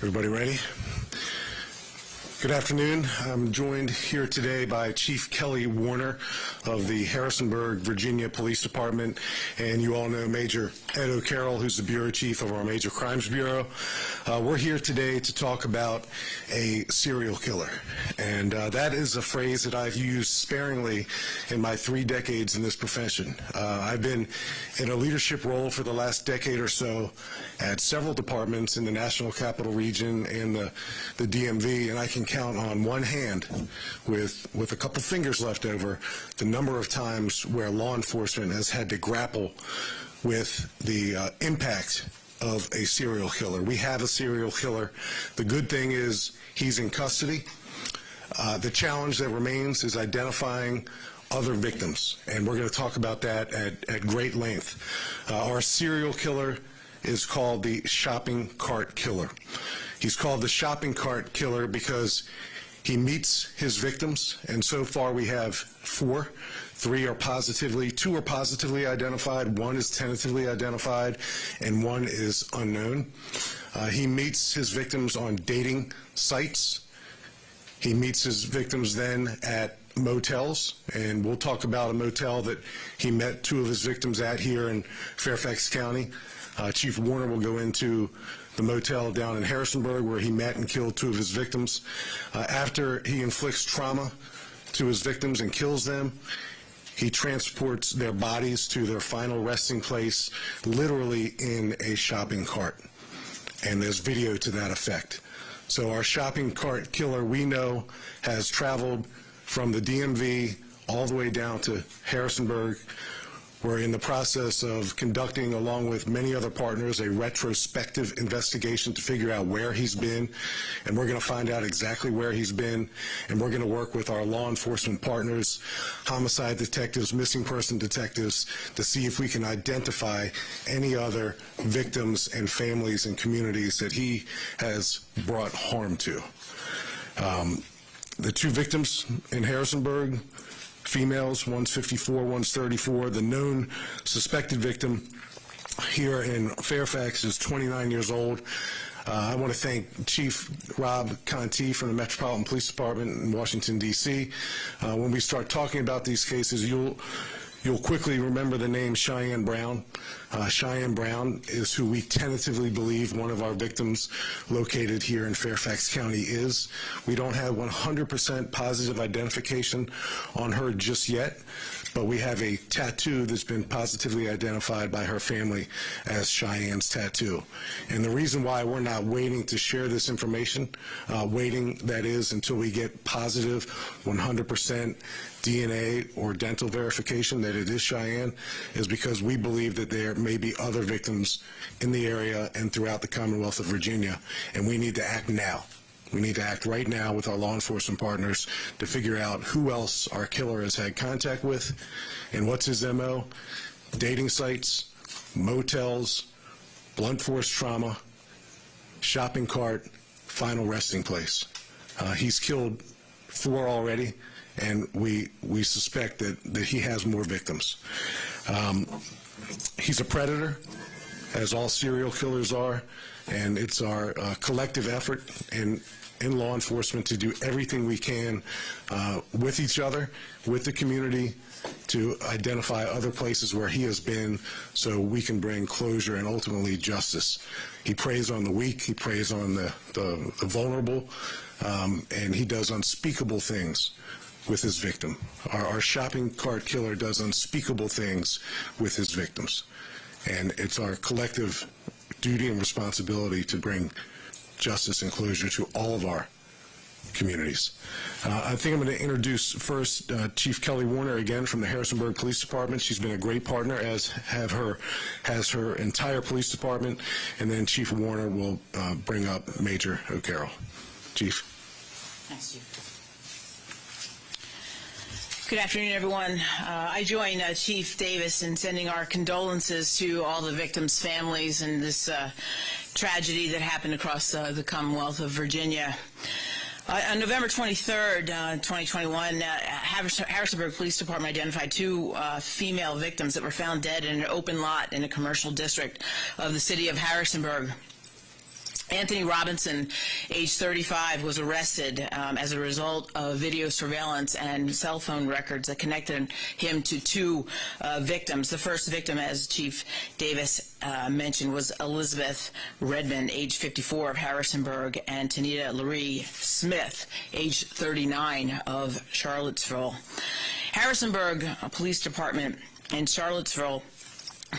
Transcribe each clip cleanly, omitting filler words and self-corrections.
Everybody ready? Good afternoon. I'm joined here today by Chief Kelly Warner of the Harrisonburg, Virginia Police Department, and you all know Major Ed O'Carroll, who's the Bureau Chief of our Major Crimes Bureau. We're here today to talk about a serial killer, and that is a phrase that I've used sparingly in my 3 decades in this profession. I've been in a leadership role for the last decade or so at several departments in the National Capital Region and the DMV, and I can count on one hand with a couple fingers left over the number of times where law enforcement has had to grapple with the impact of a serial killer. We have a serial killer. The good thing is he's in custody. The challenge that remains is identifying other victims, and we're going to talk about that at great length. Our serial killer is called the shopping cart killer. He's called the shopping cart killer because he meets his victims, and so far we have 4. 2 are positively identified, 1 is tentatively identified, and 1 is unknown. He meets his victims on dating sites. He meets his victims then at motels, and we'll talk about a motel that he met 2 of his victims at here in Fairfax County. Chief Warner will go into the motel down in Harrisonburg where he met and killed 2 of his victims. After he inflicts trauma to his victims and kills them, he transports their bodies to their final resting place, literally in a shopping cart. And there's video to that effect. So our shopping cart killer, we know, has traveled from the DMV all the way down to Harrisonburg. We're in the process of conducting, along with many other partners, a retrospective investigation to figure out where he's been, and we're going to find out exactly where he's been, and we're going to work with our law enforcement partners, homicide detectives, missing person detectives, to see if we can identify any other victims and families and communities that he has brought harm to. The 2 victims in Harrisonburg, females, one's 54, one's 34. The known suspected victim here in Fairfax is 29 years old. I want to thank Chief Rob Conti from the Metropolitan Police Department in Washington, D.C. When we start talking about these cases, you'll quickly remember the name Cheyenne Brown. Cheyenne Brown is who we tentatively believe one of our victims located here in Fairfax County is. We don't have 100% positive identification on her just yet, but we have a tattoo that's been positively identified by her family as Cheyenne's tattoo. And the reason why we're not waiting to share this information, waiting, that is, until we get positive 100% DNA or dental verification that it is Cheyenne, is because we believe that there may be other victims in the area and throughout the Commonwealth of Virginia, and we need to act now. We need to act right now with our law enforcement partners to figure out who else our killer has had contact with and what's his MO. Dating sites, motels, blunt force trauma, shopping cart, final resting place. He's killed 4 already, and we suspect that he has more victims. He's a predator, as all serial killers are, and it's our collective effort in law enforcement to do everything we can with each other, with the community, to identify other places where he has been so we can bring closure and ultimately justice. He preys on the weak, he preys on the vulnerable, and he does unspeakable things with his victim. Our shopping cart killer does unspeakable things with his victims. And it's our collective duty and responsibility to bring justice and closure to all of our communities. I think I'm going to introduce first Chief Kelly Warner again from the Harrisonburg Police Department. She's been a great partner, as has her entire police department. And then Chief Warner will bring up Major O'Carroll. Chief. Thanks, Chief. Good afternoon, everyone. I join Chief Davis in sending our condolences to all the victims' families in this tragedy that happened across the Commonwealth of Virginia. On November 23rd, 2021, Harrisonburg Police Department identified two female victims that were found dead in an open lot in a commercial district of the city of Harrisonburg. Anthony Robinson, age 35, was arrested as a result of video surveillance and cell phone records that connected him to two victims. The first victim, as Chief Davis mentioned, was Elizabeth Redmond, age 54, of Harrisonburg, and Tanita Laree Smith, age 39, of Charlottesville. Harrisonburg Police Department and Charlottesville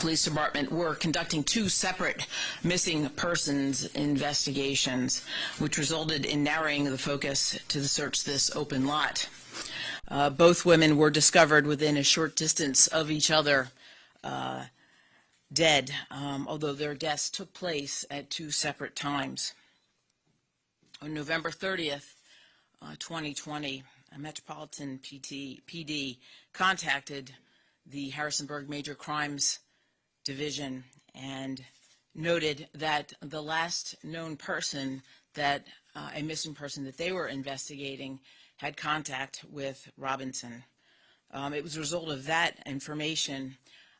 Police Department were conducting two separate missing persons investigations, which resulted in narrowing the focus to the search this open lot. Both women were discovered within a short distance of each other, dead, although their deaths took place at two separate times. On November 30th, 2020, a Metropolitan PD contacted the Harrisonburg Major Crimes Division and noted that the last known person that a missing person that they were investigating had contact with Robinson. It was a result of that information,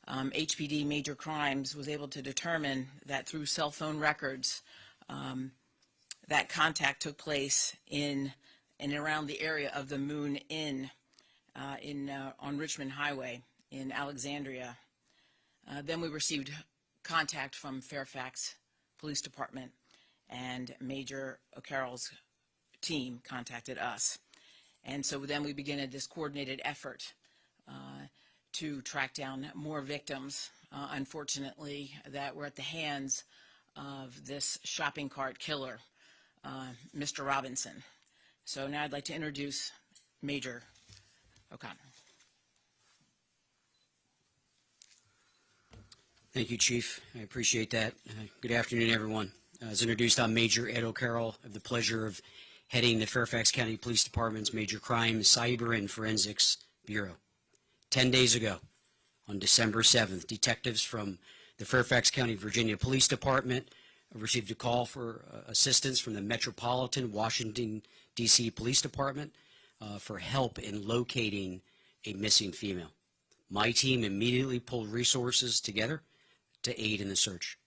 HPD Major Crimes was able to determine that through cell phone records that contact took place in and around the area of the Moon Inn on Richmond Highway in Alexandria. Then we received contact from Fairfax Police Department, and Major O'Carroll's team contacted us. And so then we began this coordinated effort to track down more victims, unfortunately, that were at the hands of this shopping cart killer, Mr. Robinson. So now I'd like to introduce Major O'Connor. Thank you, Chief. I appreciate that. Good afternoon, everyone. As introduced, I'm Major Ed O'Carroll. I have the pleasure of heading the Fairfax County Police Department's Major Crimes, Cyber, and Forensics Bureau. 10 days ago, on December 7th, detectives from the Fairfax County, Virginia Police Department received a call for assistance from the Metropolitan Washington, D.C. Police Department for help in locating a missing female. My team immediately pulled resources together to aid in the search.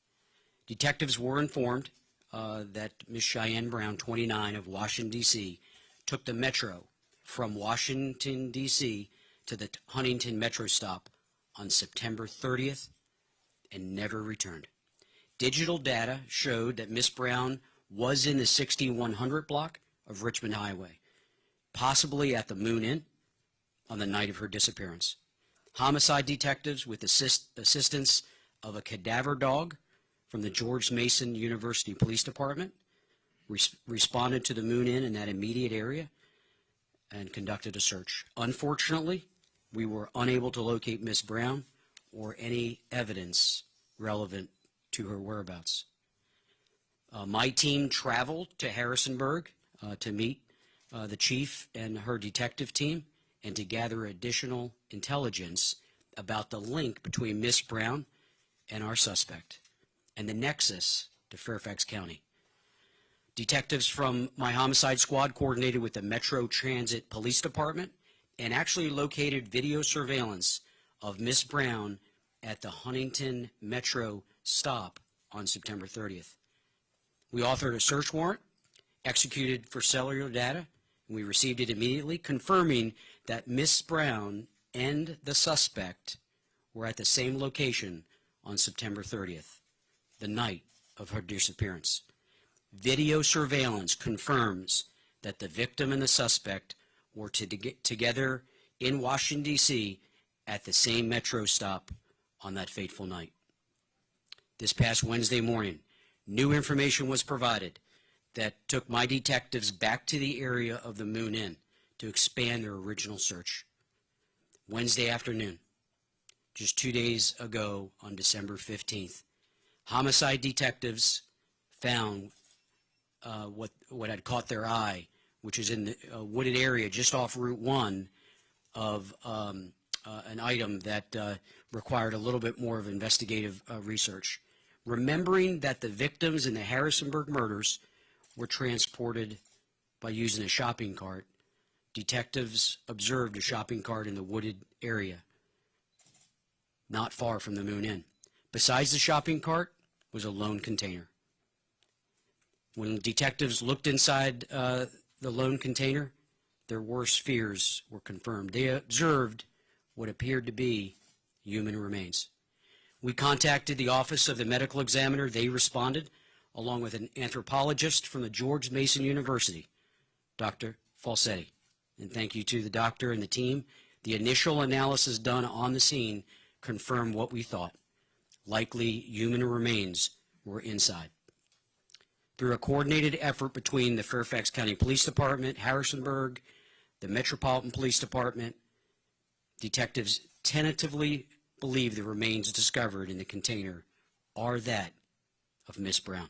Detectives were informed that Ms. Cheyenne Brown, 29, of Washington, D.C., took the Metro from Washington, D.C. to the Huntington Metro stop on September 30th and never returned. Digital data showed that Ms. Brown was in the 6100 block of Richmond Highway, possibly at the Moon Inn on the night of her disappearance. Homicide detectives, with assistance of a cadaver dog from the George Mason University Police Department, responded to the Moon Inn in that immediate area and conducted a search. Unfortunately, we were unable to locate Ms. Brown or any evidence relevant to her whereabouts. My team traveled to Harrisonburg to meet the chief and her detective team and to gather additional intelligence about the link between Ms. Brown and our suspect and the nexus to Fairfax County. Detectives from my homicide squad coordinated with the Metro Transit Police Department and actually located video surveillance of Ms. Brown at the Huntington Metro stop on September 30th. We authored a search warrant, executed for cellular data, and we received it immediately, confirming that Ms. Brown and the suspect were at the same location on September 30th, the night of her disappearance. Video surveillance confirms that the victim and the suspect were together in Washington, D.C. at the same Metro stop on that fateful night. This past Wednesday morning, new information was provided that took my detectives back to the area of the Moon Inn to expand their original search. Wednesday afternoon, just 2 days ago on December 15th, homicide detectives found what had caught their eye, which is in the wooded area just off Route 1 of an item that required a little bit more of investigative research. Remembering that the victims in the Harrisonburg murders were transported by using a shopping cart, detectives observed a shopping cart in the wooded area not far from the Moon Inn. Besides the shopping cart was a lone container. When detectives looked inside the lone container, their worst fears were confirmed. They observed what appeared to be human remains. We contacted the Office of the Medical Examiner. They responded, along with an anthropologist from the George Mason University, Dr. Falsetti. And thank you to the doctor and the team. The initial analysis done on the scene confirmed what we thought. Likely human remains were inside. Through a coordinated effort between the Fairfax County Police Department, Harrisonburg, the Metropolitan Police Department, detectives tentatively believe the remains discovered in the container are that of Miss Brown.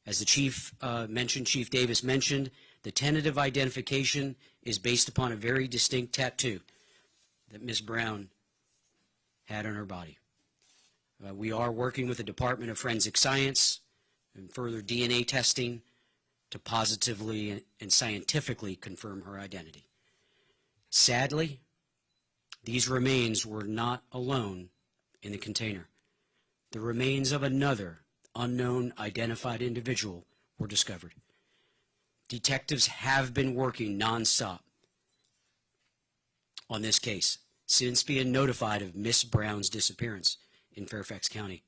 As the Chief Davis mentioned, the tentative identification is based upon a very distinct tattoo that Miss Brown had on her body. We are working with the Department of Forensic Science and further DNA testing to positively and scientifically confirm her identity. Sadly, these remains were not alone in the container. The remains of another unknown identified individual were discovered. Detectives have been working nonstop on this case since being notified of Miss Brown's disappearance in Fairfax County.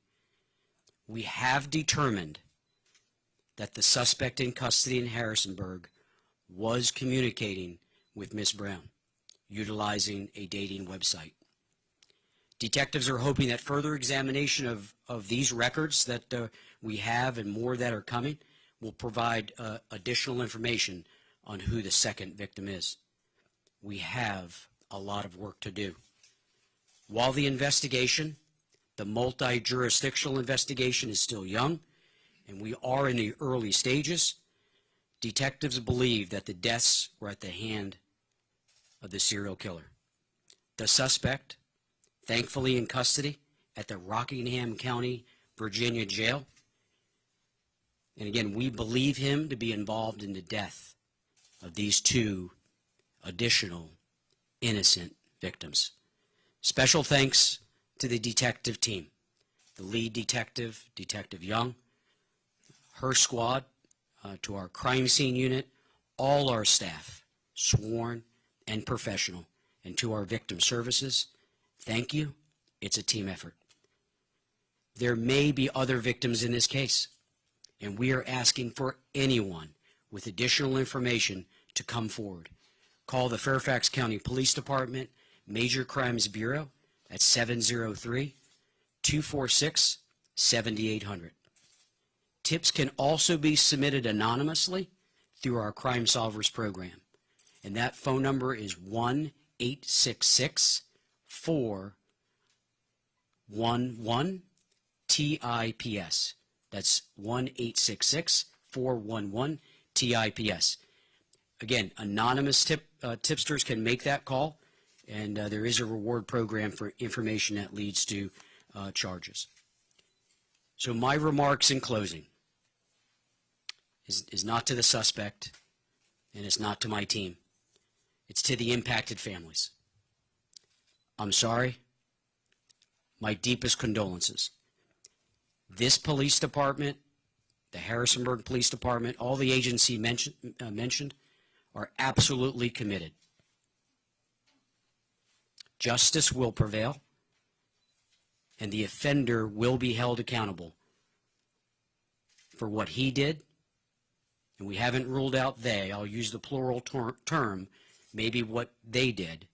We have determined that the suspect in custody in Harrisonburg was communicating with Miss Brown, utilizing a dating website. Detectives are hoping that further examination of these records that we have and more that are coming will provide additional information on who the second victim is. We have a lot of work to do. While the investigation, the multi-jurisdictional investigation, is still young, and we are in the early stages, detectives believe that the deaths were at the hand of the serial killer. The suspect, thankfully in custody at the Rockingham County, Virginia jail. And again, we believe him to be involved in the death of these two additional innocent victims. Special thanks to the detective team, the lead detective, Detective Young, her squad, to our crime scene unit, all our staff, sworn and professional, and to our victim services. Thank you. It's a team effort. There may be other victims in this case, and we are asking for anyone with additional information to come forward. Call the Fairfax County Police Department Major Crimes Bureau at 703-246-7800. Tips can also be submitted anonymously through our Crime Solvers program, and that phone number is 1-866-411-TIPS. That's 1-866-411-TIPS. Again, anonymous tipsters can make that call, and there is a reward program for information that leads to charges. So my remarks in closing is not to the suspect, and it's not to my team. It's to the impacted families. I'm sorry. My deepest condolences. This police department, the Harrisonburg Police Department, all the agencies mentioned are absolutely committed. Justice will prevail, and the offender will be held accountable for what he did, and we haven't ruled out they, I'll use the plural term, maybe what they did,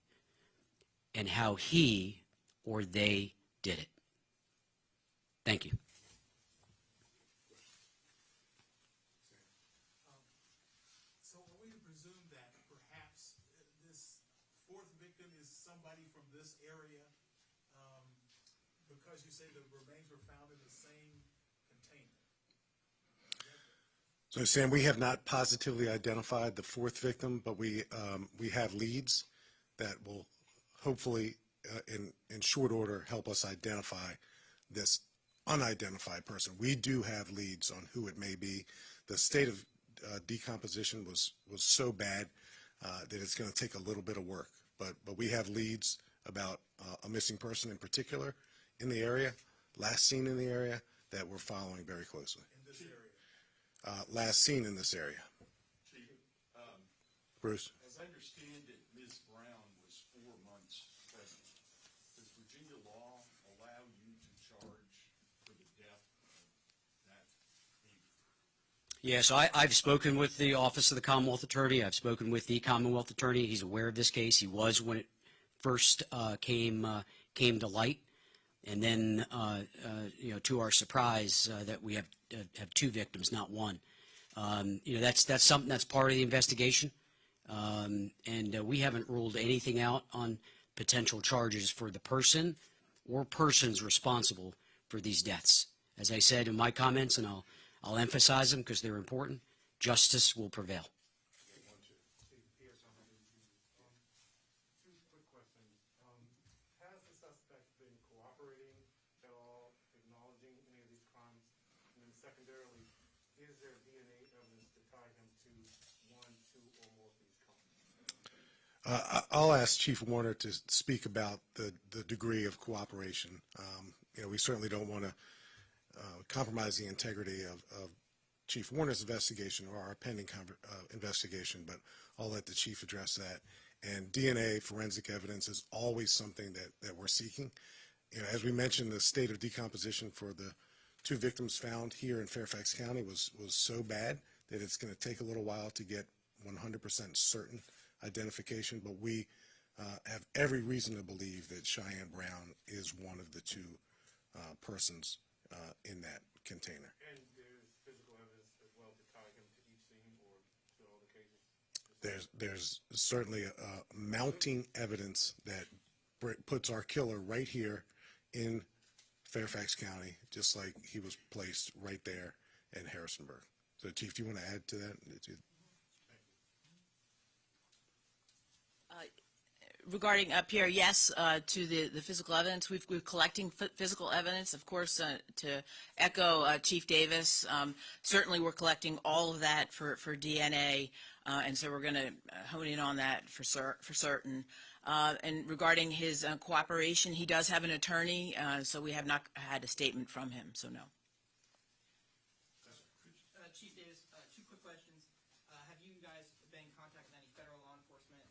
and how he or they did it. Thank you. presume that perhaps this fourth victim is somebody from this area, because you say the remains were found in the same container? So, Sam, we have not positively identified the fourth victim, but we have leads that will hopefully, in short order, help us identify this unidentified person. We do have leads on who it may be. The state of decomposition was so bad that it's going to take a little bit of work, but we have leads about a missing person in particular in the area, last seen in the area, that we're following very closely. In this area? Last seen in this area. Chief, Bruce? as I understand it, Ms. Brown was 4 months pregnant. Does Virginia law allow you to charge for the death of that baby? Yeah, so I've spoken with the Office of the Commonwealth Attorney. I've spoken with the Commonwealth Attorney. He's aware of this case. He was when it first came to light. And then, to our surprise, that we have two victims, not one. That's something that's part of the investigation. And we haven't ruled anything out on potential charges for the person or persons responsible for these deaths. As I said in my comments, and I'll emphasize them because they're important, justice will prevail. Two quick questions. Has the suspect been cooperating at all, acknowledging any of these crimes? And then secondarily, is there DNA evidence to tie him to one, two, or more of these crimes? I'll ask Chief Warner to speak about the degree of cooperation. We certainly don't want to compromise the integrity of Chief Warner's investigation or our pending investigation, but I'll let the Chief address that. And DNA forensic evidence is always something that we're seeking. As we mentioned, the state of decomposition for the two victims found here in Fairfax County was so bad that it's going to take a little while to get 100% certain identification, but we have every reason to believe that Cheyenne Brown is one of the two persons in that container. And there's physical evidence as well to tie him to each scene or to all the cases? There's certainly mounting evidence that puts our killer right here in Fairfax County, just like he was placed right there in Harrisonburg. So, Chief, do you want to add to that? Regarding Pierre, yes, to the physical evidence, we're collecting physical evidence, of course, to echo Chief Davis. Certainly, we're collecting all of that for DNA, and so we're going to hone in on that for certain. And regarding his cooperation, he does have an attorney, so we have not had a statement from him, so no. Chief Davis, two quick questions. Have you guys been in contact with any federal law enforcement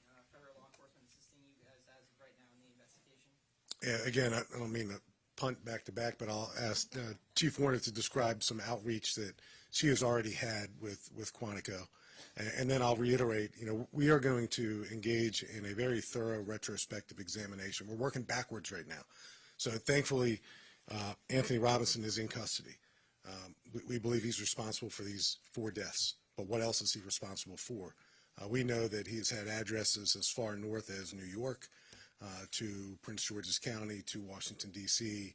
assisting you guys as of right now in the investigation? Yeah, again, I don't mean to punt back to back, but I'll ask Chief Warner to describe some outreach that she has already had with Quantico. And then I'll reiterate, we are going to engage in a very thorough retrospective examination. We're working backwards right now. So thankfully, Anthony Robinson is in custody. We believe he's responsible for these 4 deaths, but what else is he responsible for? We know that he's had addresses as far north as New York, to Prince George's County, to Washington, D.C.,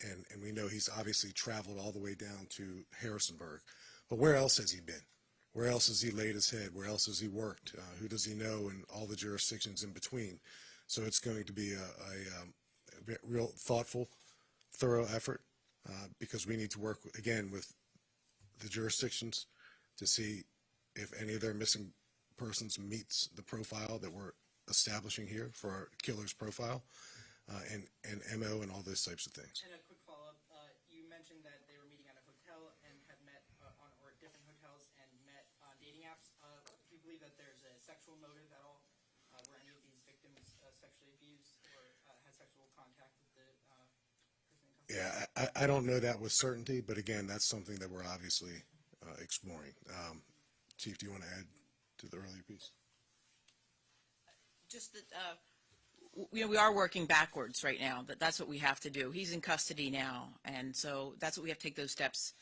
and we know he's obviously traveled all the way down to Harrisonburg. But where else has he been? Where else has he laid his head? Where else has he worked? Who does he know in all the jurisdictions in between? So it's going to be a real thoughtful, thorough effort, because we need to work, again, with the jurisdictions to see if any of their missing persons meets the profile that we're establishing here for our killer's profile, and MO and all those types of things. And a quick follow-up. You mentioned that they were meeting at a hotel and had met or different hotels and met on dating apps. Do you believe that there's a sexual motive at all? Were any of these victims sexually abused or had sexual contact with the person in custody? Yeah, I don't know that with certainty, but again, that's something that we're obviously exploring. Chief, do you want to add to the earlier piece? Just that, we are working backwards right now. That's what we have to do. He's in custody now, and so that's what we have to take those steps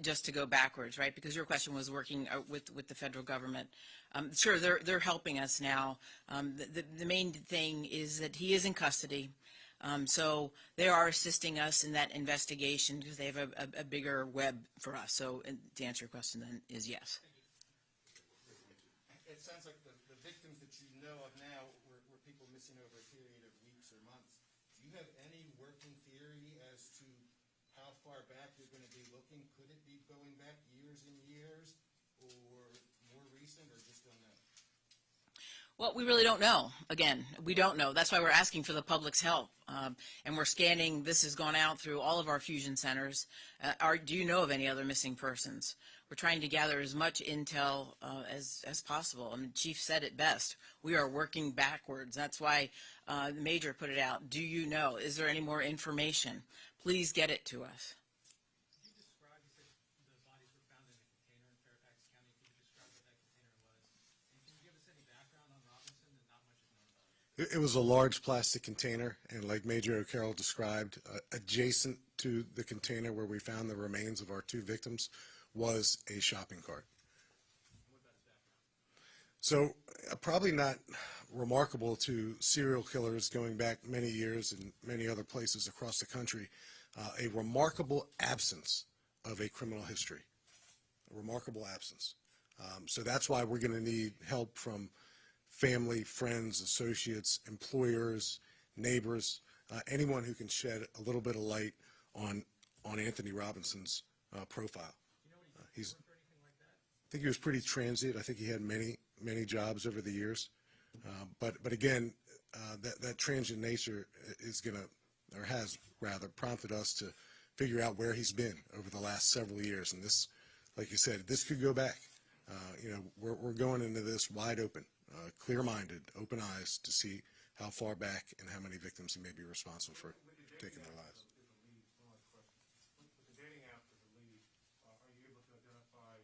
just to go backwards, right? Because your question was working with the federal government. Sure, they're helping us now. The main thing is that he is in custody. So they are assisting us in that investigation because they have a bigger web for us. So to answer your question then is yes. It sounds like the victims that you know of now were people missing over a period of weeks or months. Do you have any working theory as to how far back you're going to be looking? Could it be going back years and years, or more recent, or just don't know? Well, we really don't know. Again, we don't know. That's why we're asking for the public's help. And we're scanning. This has gone out through all of our fusion centers. Do you know of any other missing persons? We're trying to gather as much intel as possible. I mean, Chief said it best. We are working backwards. That's why the Major put it out. Do you know? Is there any more information? Please get it to us. Could you describe, you said the bodies were found in a container in Fairfax County. Could you describe what that container was? And can you give us any background on Robinson that not much is known about? It was a large plastic container, and like Major O'Carroll described, adjacent to the container where we found the remains of our two victims was a shopping cart. So probably not remarkable to serial killers going back many years in many other places across the country, a remarkable absence of a criminal history, a remarkable absence. So that's why we're going to need help from family, friends, associates, employers, neighbors, anyone who can shed a little bit of light on Anthony Robinson's profile. I think he was pretty transient. I think he had many jobs over the years. But again, that transient nature is going to, or has rather, prompted us to figure out where he's been over the last several years. And this, like you said, this could go back. We're going into this wide open, clear-minded, open eyes to see how far back and how many victims he may be responsible for taking their lives. With the dating app as a lead, are you able to identify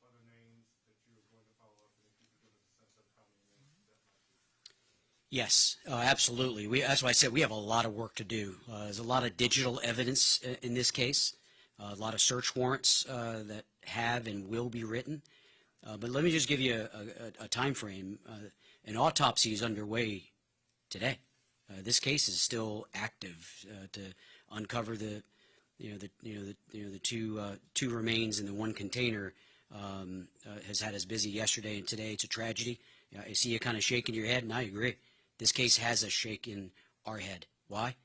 other names that you're going to follow up, and if you could give us a sense of how many names that might be? Yes, absolutely. That's why I said we have a lot of work to do. There's a lot of digital evidence in this case, a lot of search warrants that have and will be written. But let me just give you a time frame. An autopsy is underway today. This case is still active to uncover the two remains in the one container. Has had us busy yesterday and today. It's a tragedy. I see you kind of shaking your head, and I agree. This case has us shaking our head. Why?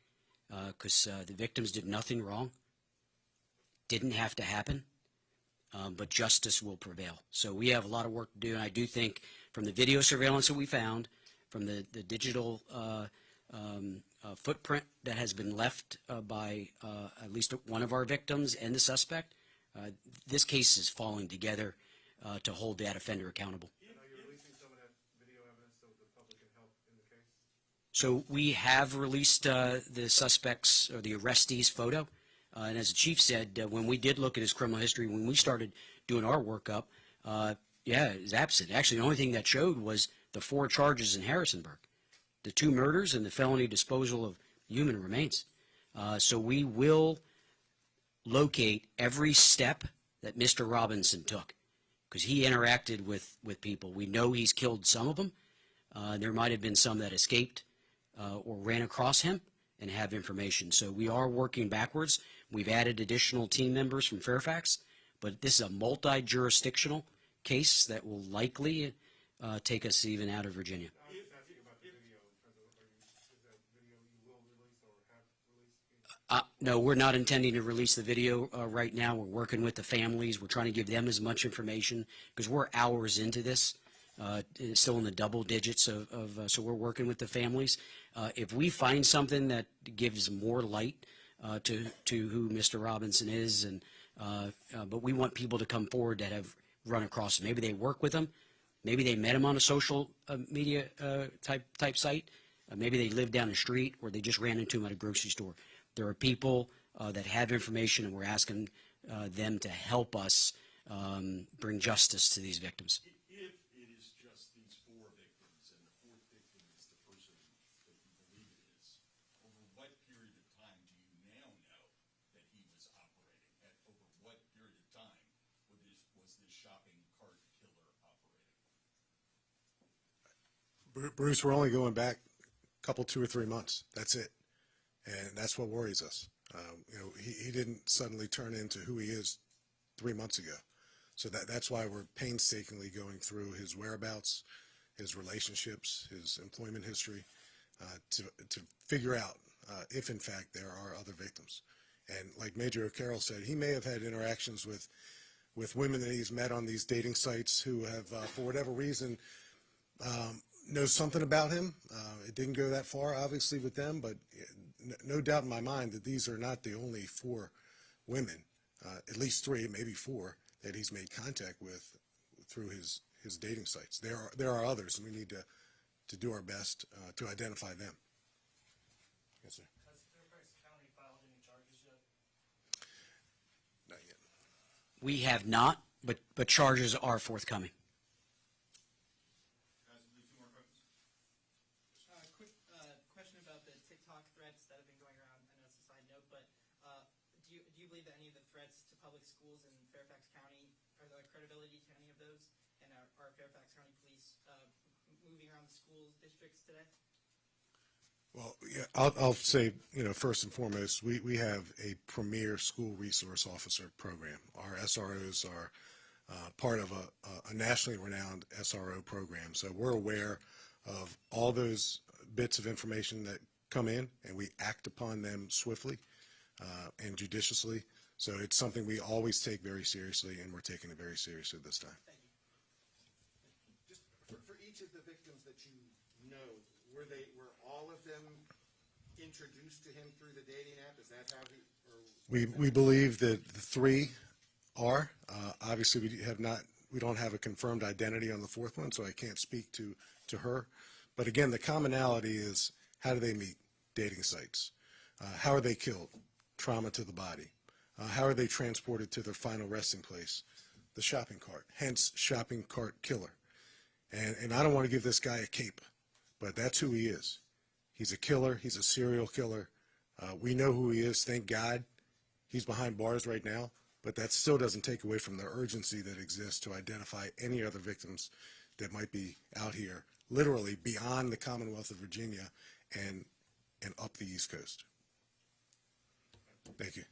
Because the victims did nothing wrong. Didn't have to happen. But justice will prevail. So we have a lot of work to do, and I do think from the video surveillance that we found, from the digital footprint that has been left by at least one of our victims and the suspect, this case is falling together to hold that offender accountable. Are you releasing some of that video evidence so the public can help in the case? So we have released the suspect's or the arrestee's photo. And as the chief said, when we did look at his criminal history, when we started doing our workup, it was absent. Actually, the only thing that showed was the 4 charges in Harrisonburg, the 2 murders and the felony disposal of human remains. So we will locate every step that Mr. Robinson took because he interacted with people. We know he's killed some of them. There might have been some that escaped or ran across him and have information. So we are working backwards. We've added additional team members from Fairfax, but this is a multi-jurisdictional case that will likely take us even out of Virginia. I was just asking about the video in terms of, is that video you will release or have released? No, we're not intending to release the video right now. We're working with the families. We're trying to give them as much information because we're hours into this. It's still in the double digits so we're working with the families. If we find something that gives more light to who Mr. Robinson is, but we want people to come forward that have run across him. Maybe they work with him. Maybe they met him on a social media type site. Maybe they live down the street, or they just ran into him at a grocery store. There are people that have information, and we're asking them to help us bring justice to these victims. If it is just these 4 victims and the 4th victim is the person that you believe it is, over what period of time do you now know that he was operating? Over what period of time Bruce, we're only going back a couple, 2 or 3 months. That's it. And that's what worries us. He didn't suddenly turn into who he is 3 months ago. So that's why we're painstakingly going through his whereabouts, his relationships, his employment history, to figure out if, in fact, there are other victims. And like Major O'Carroll said, he may have had interactions with women that he's met on these dating sites who have, for whatever reason, know something about him. It didn't go that far, obviously, with them, but no doubt in my mind that these are not the only 4 women, at least 3, maybe 4, that he's made contact with through his dating sites. There are others, and we need to do our best to identify them. Yes, sir. Has Fairfax County filed any charges yet? Not yet. We have not, but charges are forthcoming. Guys, we'll do 2 more questions. Quick question about the TikTok threats that have been going around. I know it's a side note, but do you believe that any of the threats to public schools in Fairfax County, are there credibility to any of those? And are Fairfax County police moving around the school districts today? Well, yeah, I'll say, first and foremost, we have a premier school resource officer program. Our SROs are part of a nationally renowned SRO program. So we're aware of all those bits of information that come in, and we act upon them swiftly and judiciously. So it's something we always take very seriously, and we're taking it very seriously this time. Thank you. Just for each of the victims that you know, were all of them introduced to him through the dating app? Is that how he? We believe that the 3 are. Obviously, we don't have a confirmed identity on the 4th one, so I can't speak to her. But again, the commonality is, how do they meet? Dating sites. How are they killed? Trauma to the body. How are they transported to their final resting place? The shopping cart. Hence, shopping cart killer. And I don't want to give this guy a cape, but that's who he is. He's a killer. He's a serial killer. We know who he is. Thank God he's behind bars right now, but that still doesn't take away from the urgency that exists to identify any other victims that might be out here, literally beyond the Commonwealth of Virginia and up the East Coast. Thank you.